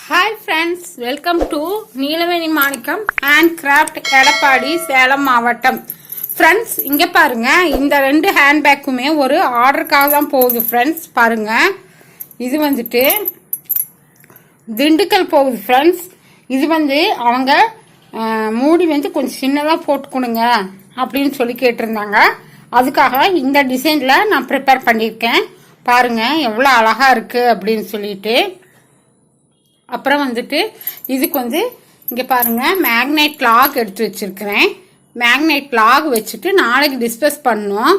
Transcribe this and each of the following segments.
Hi friends, welcome to Neelaveni Manickam hand craft, Edappadi, Salem மாவட்டம். Friends, இங்கே பாருங்க, இந்த ரெண்டு ஹேண்ட்பேக்குமே ஒரு ஆர்டருக்காக தான் போகுது. ஃப்ரெண்ட்ஸ் பாருங்க, இது வந்துட்டு திண்டுக்கல் போகுது. ஃப்ரெண்ட்ஸ், இது அவங்க மூடி கொஞ்சம் சின்னதாக போட்டு கொடுங்க அப்படின்னு சொல்லி கேட்டிருந்தாங்க. அதுக்காக இந்த டிசைனில் நான் ப்ரிப்பேர் பண்ணியிருக்கேன். பாருங்க எவ்வளோ அழகாக இருக்குது அப்படின்னு சொல்லிட்டு. அப்புறம் இதுக்கு இங்கே பாருங்கள், மேக்னைட் லாக் எடுத்து வச்சுருக்கிறேன். மேக்னைட் லாக் வச்சுட்டு நாளைக்கு டிஸ்பஸ் பண்ணணும்.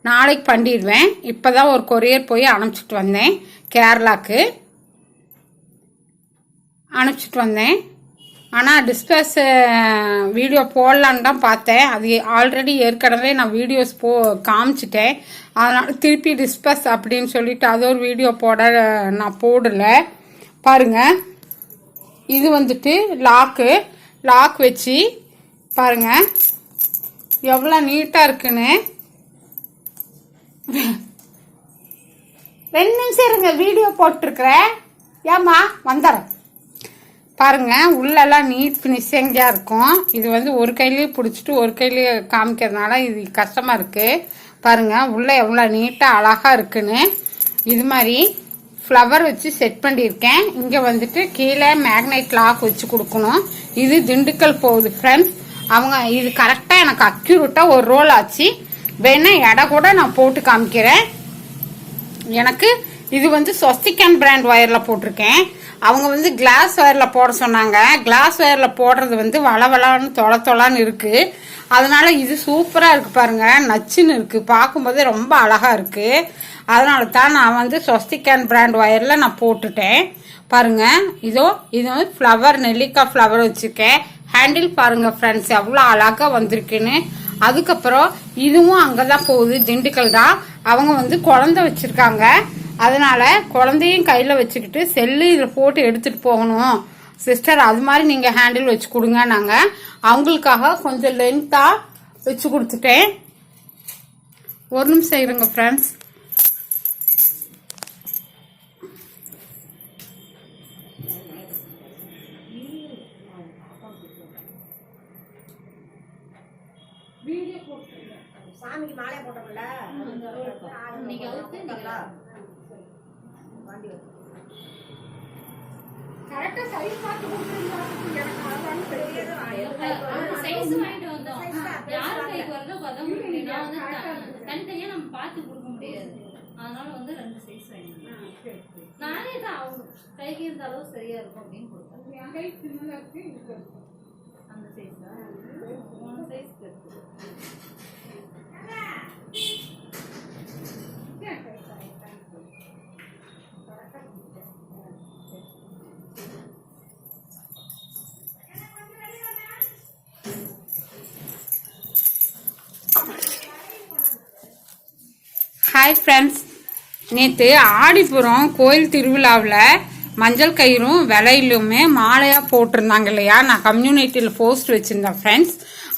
நாளைக்கு பண்ணிடுவேன். இப்போ தான் ஒரு கொரியர் போய் அனுப்பிச்சிட்டு வந்தேன். கேரளாக்கு அனுப்பிச்சிட்டு வந்தேன். ஆனால் டிஸ்பஸ் வீடியோ போடலான்னு தான் பார்த்தேன். அது ஆல்ரெடி ஏற்கனவே நான் வீடியோஸ் காமிச்சிட்டேன். அதனால் திருப்பி டிஸ்பஸ் அப்படின்னு சொல்லிட்டு அது ஒரு வீடியோ நான் போடலை. பாருங்கள், இது லாக் வச்சு பாருங்க எவ்வளோ நீட்டாக இருக்குன்னு. 2 நிமிஷம் இருங்க, வீடியோ போட்டிருக்கிறேன். ஏம்மா வந்துடுறேன். பாருங்க, உள்ளெல்லாம் நீட் ஃபினிஷிங்காக இருக்கும். இது ஒரு கையிலேயே பிடிச்சிட்டு ஒரு கையிலேயே காமிக்கிறதுனால இது கஷ்டமாக இருக்குது. பாருங்க உள்ளே எவ்வளோ நீட்டாக அழகாக இருக்குன்னு. இது மாதிரி ஃப்ளவர் வச்சு செட் பண்ணியிருக்கேன். இங்கே கீழே மேக்னைட் லாக் வச்சு கொடுக்கணும். இது திண்டுக்கல் போகுது. ஃப்ரெண்ட்ஸ், அவங்க இது கரெக்டாக எனக்கு அக்யூரேட்டாக ஒரு ரோல் ஆச்சு. வேணா எடை கூட நான் போட்டு காமிக்கிறேன். எனக்கு இது ஸ்வஸ்திகன் பிராண்ட் ஒயரில் போட்டிருக்கேன். அவங்க கிளாஸ் ஒயரில் போட சொன்னாங்க. கிளாஸ் ஒயரில் போடுறது வளவளான்னு தொலான்னு இருக்குது. அதனால இது சூப்பராக இருக்குது. பாருங்கள், நச்சுன்னு இருக்குது. பார்க்கும்போதே ரொம்ப அழகாக இருக்குது. அதனால தான் நான் ஸ்வஸ்திகன் பிராண்ட் ஒயரில் நான் போட்டுட்டேன். பாருங்கள், இது ஃப்ளவர், நெல்லிக்காய் ஃப்ளவர் வச்சுருக்கேன். ஹேண்டில் பாருங்கள் ஃப்ரெண்ட்ஸ், எவ்வளோ அழகாக வந்திருக்குன்னு. அதுக்கப்புறம் இதுவும் அங்கே தான் போகுது, திண்டுக்கல் தான். அவங்க குழந்தை வச்சுருக்காங்க. அதனால குழந்தையும் கையில் வச்சுக்கிட்டு செல்லு இதில் போட்டு எடுத்துகிட்டு போகணும் சிஸ்டர், அது மாதிரி நீங்கள் ஹேண்டில் வச்சு கொடுங்க. நாங்கள் அவங்களுக்காக கொஞ்சம் லென்த்தாக வச்சு கொடுத்துட்டேன். ஒரு நிமிஷம் இருங்க ஃப்ரெண்ட்ஸ். சாமிக்கு மாலையா போட்டோம்ல, கரெக்டா சைஸ் பார்த்து கொடுத்துருந்தா எனக்கு அழகான சைஸ் வாங்கிட்டு வந்தோம். யாரு கைக்கு வரதோ தனித்தனியா நம்ம பார்த்து கொடுக்க முடியாது. அதனால 2 சைஸ் வாங்கிட்டோம். நானே தான் அவங்க கைக்கு இருந்த அளவு சரியா இருக்கும் அப்படின்னு கொடுத்தேன். என் கை சின்னதா இருக்கு. அந்த சைஸ் தான் 3 சைஸ் இருக்கு. ஹாய் ஃப்ரெண்ட்ஸ், நேற்று ஆடிப்புறம் கோயில் திருவிழாவில் மஞ்சள் கயிறும் விலையிலுமே மாலையாக போட்டிருந்தாங்க இல்லையா? நான் கம்யூனிட்டியில் போஸ்ட் வச்சுருந்தேன் ஃப்ரெண்ட்ஸ்.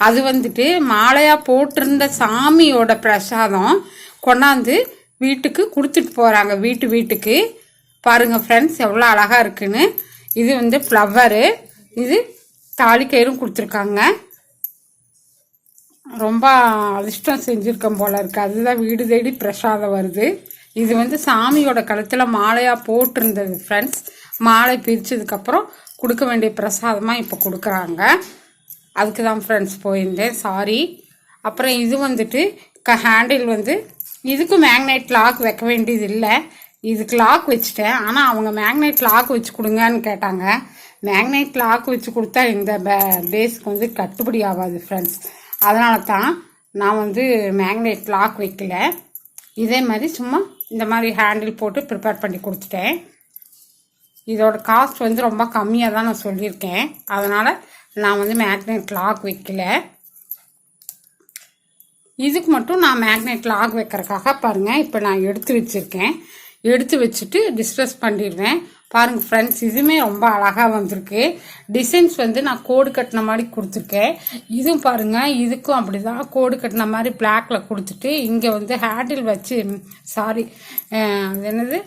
அது மாலையாக போட்டிருந்த சாமியோட பிரசாதம் கொண்டாந்து வீட்டுக்கு கொடுத்துட்டு போகிறாங்க. வீட்டுக்கு பாருங்கள் ஃப்ரெண்ட்ஸ், எவ்வளோ அழகாக இருக்குன்னு. இது ஃப்ளவரு, இது தாலிக்கயிறும் கொடுத்துருக்காங்க. ரொம்ப அதிர்ஷ்டம் செஞ்சுருக்கேன் போல இருக்குது. அதுதான் வீடு தேடி பிரசாதம் வருது. இது சாமியோட கழுத்தில் மாலையாக போட்டிருந்தது ஃப்ரெண்ட்ஸ். மாலை பிரித்ததுக்கப்புறம் கொடுக்க வேண்டிய பிரசாதமாக இப்போ கொடுக்குறாங்க. அதுக்கு தான் ஃப்ரெண்ட்ஸ் போயிருந்தேன், சாரி. அப்புறம் இது ஹேண்டில் இதுக்கும் மேக்னைட் லாக் வைக்க வேண்டியது இல்லை. இதுக்கு லாக் வச்சுட்டேன். ஆனால் அவங்க மேக்னைட் லாக் வச்சு கொடுங்கன்னு கேட்டாங்க. மேக்னைட் லாக் வச்சு கொடுத்தா இந்த பேஸ்க்கு கட்டுப்படி ஆகாது ஃப்ரெண்ட்ஸ். அதனால தான் நான் மேக்னைட் லாக் வைக்கல. இதே மாதிரி சும்மா இந்த மாதிரி ஹேண்டில் போட்டு ப்ரிப்பேர் பண்ணி கொடுத்துட்டேன். இதோட காஸ்ட் ரொம்ப கம்மியாக தான் நான் சொல்லியிருக்கேன். அதனால் நான் மேக்னைட் லாக் வைக்கல. இதுக்கு மட்டும் நான் மேக்னைட் லாக் வைக்கிறதுக்காக பாருங்கள் இப்போ நான் எடுத்து வச்சுருக்கேன். எடுத்து வச்சுட்டு டிஸ்பஸ் பண்ணிடுவேன். பாருங்கள் ஃப்ரெண்ட்ஸ், இதுவுமே ரொம்ப அழகாக வந்திருக்கு. டிசைன்ஸ் நான் கோடு கட்டின மாதிரி கொடுத்துருக்கேன். இதுவும் பாருங்கள், இதுக்கும் அப்படி தான் கோடு கட்டின மாதிரி பிளாக்கில் கொடுத்துட்டு இங்கே ஹேண்டில் வச்சு சாரி அது என்னது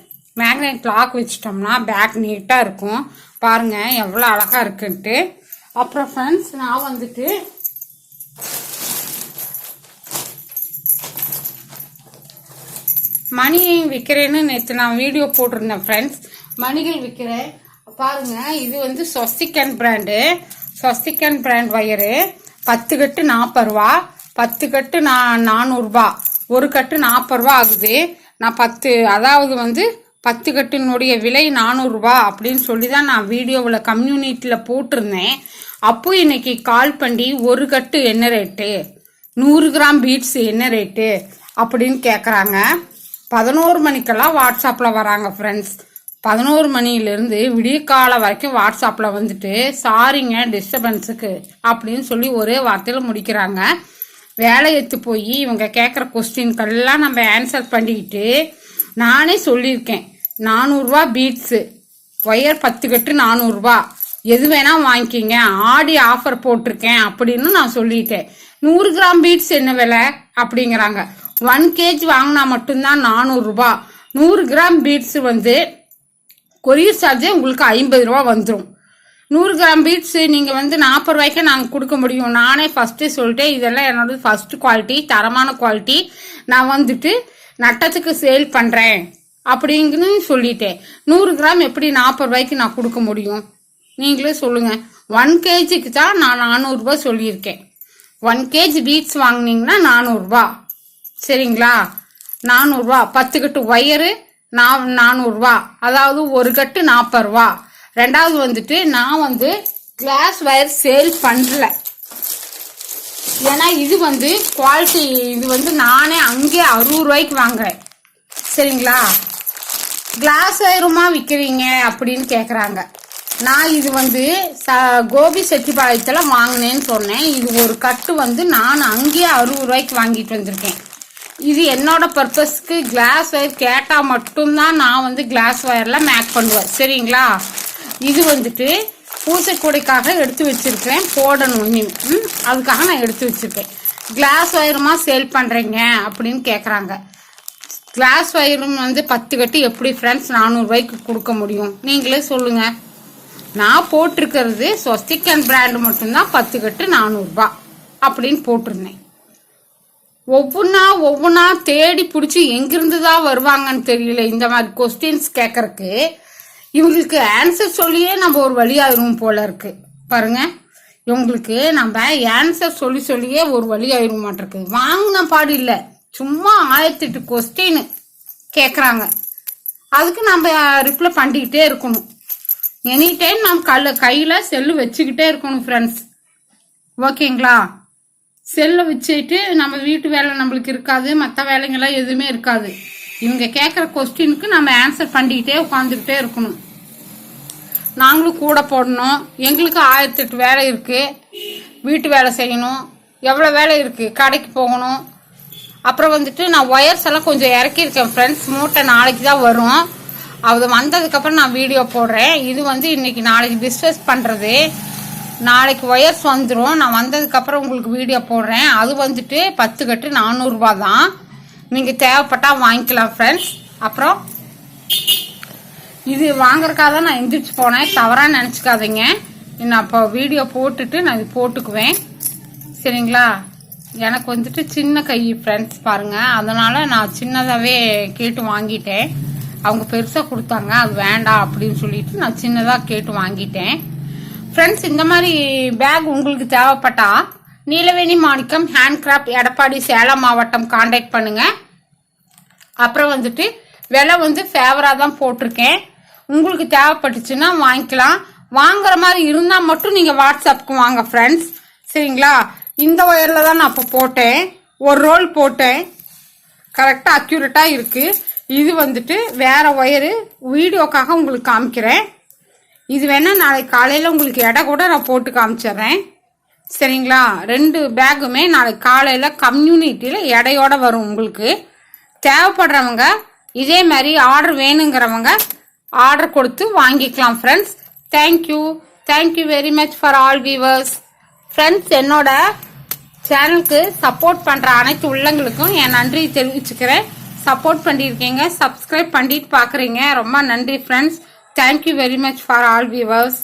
மேக்னெட் லாக் வச்சிட்டோம்னா பேக் நீட்டாக இருக்கும். பாருங்க எவ்வளோ அழகா இருக்குன்ட்டு. அப்புறம் ஃப்ரெண்ட்ஸ் நான் வந்துட்டு மணியையும் விற்கிறேன்னு நேற்று நான் வீடியோ போட்டிருந்தேன் ஃப்ரெண்ட்ஸ். மணிகள் விற்கிறேன் பாருங்க. இது வந்து Swastikan brand. Swastikan brand wire 10 கட்டு 40 ரூபா, 10 கட்டு 400 ரூபா, ஒரு கட்டு 40 ரூபா ஆகுது. நான் 10 கட்டினுடைய விலை 400 ரூபா அப்படின்னு சொல்லி தான் நான் வீடியோவில் கம்யூனிட்டியில் போட்டிருந்தேன். அப்போ இன்னைக்கு கால் பண்ணி ஒரு கட்டு என்ன ரேட்டு, 100 கிராம் பீட்ஸ் என்ன ரேட்டு அப்படின்னு கேட்குறாங்க. 11 மணிக்கெல்லாம் வாட்ஸ்அப்பில் வராங்க ஃப்ரெண்ட்ஸ். 11 மணிலேருந்து விடிய காலம் வரைக்கும் வாட்ஸ்அப்பில் வந்துட்டு சாரிங்க டிஸ்டர்பன்ஸுக்கு அப்படின்னு சொல்லி ஒரே வார்த்தையில் முடிக்கிறாங்க. வேலை எடுத்து போய் இவங்க கேட்குற கொஸ்டின்கெல்லாம் நம்ம ஆன்சர் பண்ணிக்கிட்டு நானே சொல்லியிருக்கேன். 400 ரூபா பீட்ஸு ஒயர் 10 கட்டு 400 ரூபா, எது வேணா வாங்கிக்கிங்க, ஆடி ஆஃபர் போட்டிருக்கேன் அப்படின்னு நான் சொல்லிட்டேன். 100 கிராம் பீட்ஸ் என்ன விலை அப்படிங்கிறாங்க. 1 கேஜி வாங்கினா மட்டும்தான் 400 ரூபா. 100 கிராம் பீட்ஸ் வந்து கொரியர் சார்ஜே உங்களுக்கு 50 ரூபா வந்துடும். 100 கிராம் பீட்ஸ் நீங்கள் வந்து 40 ரூபாய்க்கு நாங்கள் கொடுக்க முடியும். நானே ஃபஸ்ட்டு சொல்லிட்டேன், இதெல்லாம் என்னோட ஃபஸ்ட்டு குவாலிட்டி, தரமான குவாலிட்டி, நான் வந்துட்டு நட்டத்துக்கு சேல் பண்ணுறேன் அப்படிங்கன்னு சொல்லிட்டேன். 100 கிராம் எப்படி 40 ரூபாய்க்கு நான் கொடுக்க முடியும் நீங்களே சொல்லுங்கள். 1 கேஜிக்கு தான் நான் 400 ரூபா சொல்லியிருக்கேன். 1 கேஜி பீட்ஸ் வாங்கினீங்கன்னா 400 ரூபா, சரிங்களா? 400 ரூபா. 10 கட்டு ஒயரு 400 ரூபா, அதாவது ஒரு கட்டு 40 ரூபா. ரெண்டாவது வந்துட்டு நான் வந்து கிளாஸ் வயர் சேல் பண்ணல, ஏன்னா இது வந்து குவாலிட்டி, இது வந்து நானே அங்கே 60 ரூபாய்க்கு வாங்குறேன், சரிங்களா? கிளாஸ் வயருமா விற்கிறீங்க அப்படின்னு கேட்குறாங்க. நான் இது வந்து கோபி செட்டிப்பாளையத்தில் வாங்கினேன்னு சொன்னேன். இது ஒரு கட்டு வந்து நான் அங்கேயே 60 ரூபாய்க்கு வாங்கிட்டு வந்திருக்கேன். இது என்னோட பர்பஸ்க்கு கிளாஸ் ஒயர் கேட்டால் மட்டும்தான் நான் வந்து கிளாஸ் ஒயரில் மேக் பண்ணுவேன், சரிங்களா? இது வந்துட்டு பூசைக்கூடைக்காக எடுத்து வச்சிருக்கேன், போடணும் அதுக்காக நான் எடுத்து வச்சிருக்கேன். கிளாஸ் ஒயருமா சேல் பண்ணுறீங்க அப்படின்னு கேட்குறாங்க. கிளாஸ் ஒயரும் வந்து 10 கட்டு எப்படி ஃப்ரெண்ட்ஸ் 400 ரூபாய்க்கு கொடுக்க முடியும் நீங்களே சொல்லுங்கள். நான் போட்டிருக்கிறது ஸ்வஸ்திகன் பிராண்டு மட்டும்தான் 10 கட்டு 400 ரூபா அப்படின்னு போட்டிருந்தேன். ஒவ்வொன்றா தேடி பிடிச்சி எங்கிருந்து தான் வருவாங்கன்னு தெரியல. இந்த மாதிரி கொஸ்டின்ஸ் கேட்கறக்கு இவங்களுக்கு ஆன்சர் சொல்லியே நம்ம ஒரு வழியாயிரும் போல இருக்கு. பாருங்க, இவங்களுக்கு நம்ம ஆன்சர் சொல்லியே ஒரு வழியாயிரும் மாட்டிருக்கு. வாங்கின பாடு இல்லை, சும்மா 1008 கொஸ்டின் கேட்குறாங்க. அதுக்கு நம்ம ரிப்ளை பண்ணிக்கிட்டே இருக்கணும். எனி டைம் நம்ம கையில் செல்லு வச்சுக்கிட்டே இருக்கணும் ஃப்ரெண்ட்ஸ், ஓகேங்களா? செல்லை வச்சுட்டு நம்ம வீட்டு வேலை நம்மளுக்கு இருக்காது, மற்ற வேலைங்கெல்லாம் எதுவுமே இருக்காது. இவங்க கேட்குற கொஸ்டினுக்கு நம்ம ஆன்சர் பண்ணிக்கிட்டே உட்காந்துக்கிட்டே இருக்கணும். நாங்களும் கூட போடணும், எங்களுக்கு 1008 வேலை இருக்குது. வீட்டு வேலை செய்யணும், எவ்வளோ வேலை இருக்குது, கடைக்கு போகணும். அப்புறம் வந்துட்டு நான் ஒயர்ஸ் எல்லாம் கொஞ்சம் இறக்கியிருக்கேன் ஃப்ரெண்ட்ஸ். மூட்டை நாளைக்கு தான் வரும், அது வந்ததுக்கப்புறம் நான் வீடியோ போடுறேன். இது வந்து இன்னைக்கு நாளைக்கு டிஸ்கஸ் பண்ணுறது. நாளைக்கு ஒயர்ஸ் வந்துடும், நான் வந்ததுக்கப்புறம் உங்களுக்கு வீடியோ போடுறேன். அது வந்துட்டு 10 கட்டு 400 ரூபா தான். நீங்கள் தேவைப்பட்டால் வாங்கிக்கலாம் ஃப்ரெண்ட்ஸ். அப்புறம் இது வாங்குறதுக்காக தான் நான் எந்திரிச்சு போனேன், தவறாக நினச்சிக்காதீங்க. நான் அப்போ வீடியோ போட்டுட்டு நான் இது போட்டுக்குவேன், சரிங்களா? எனக்கு வந்துட்டு சின்ன கை ஃப்ரெண்ட்ஸ் பாருங்கள், அதனால் நான் சின்னதாகவே கேட்டு வாங்கிட்டேன். அவங்க பெருசாக கொடுத்தாங்க, அது வேண்டாம் அப்படின்னு சொல்லிட்டு நான் சின்னதாக கேட்டு வாங்கிட்டேன் ஃப்ரெண்ட்ஸ். இந்த மாதிரி பேக் உங்களுக்கு தேவைப்பட்டா நீலவேணி மாணிக்கம் ஹேண்ட்கிராஃப்ட், எடப்பாடி, சேலம் மாவட்டம் கான்டாக்ட் பண்ணுங்க. அப்புறம் வந்துட்டு விலை வந்து ஃபேவராக தான் போட்டிருக்கேன். உங்களுக்கு தேவைப்பட்டுச்சுன்னா வாங்கிக்கலாம். வாங்குற மாதிரி இருந்தால் மட்டும் நீங்கள் வாட்ஸ்அப்புக்கு வாங்க ஃப்ரெண்ட்ஸ், சரிங்களா? இந்த ஒயரில் தான் நான் இப்போ போட்டேன், ஒரு ரோல் போட்டேன், கரெக்டாக அக்யூரேட்டாக இருக்குது. இது வந்துட்டு வேற ஒயரு, வீடியோக்காக உங்களுக்கு காமிக்கிறேன். இது வேணா நாளைக்கு காலையில் உங்களுக்கு எடை கூட நான் போட்டு காமிச்சிடுறேன், சரிங்களா? 2 பேக்குமே நாளைக்கு காலையில் கம்யூனிட்டியில் எடையோட வரும். உங்களுக்கு தேவைப்படுறவங்க இதே மாதிரி ஆர்டர் வேணுங்கிறவங்க ஆர்டர் கொடுத்து வாங்கிக்கலாம் friends. Thank you very much for all viewers friends. என்னோட சேனலுக்கு சப்போர்ட் பண்ணுற அனைத்து உள்ளங்களுக்கும் என் நன்றி தெரிவிச்சுக்கிறேன். சப்போர்ட் பண்ணியிருக்கீங்க, சப்ஸ்கிரைப் பண்ணிட்டு பார்க்குறீங்க, ரொம்ப நன்றி friends. Thank you very much for all viewers.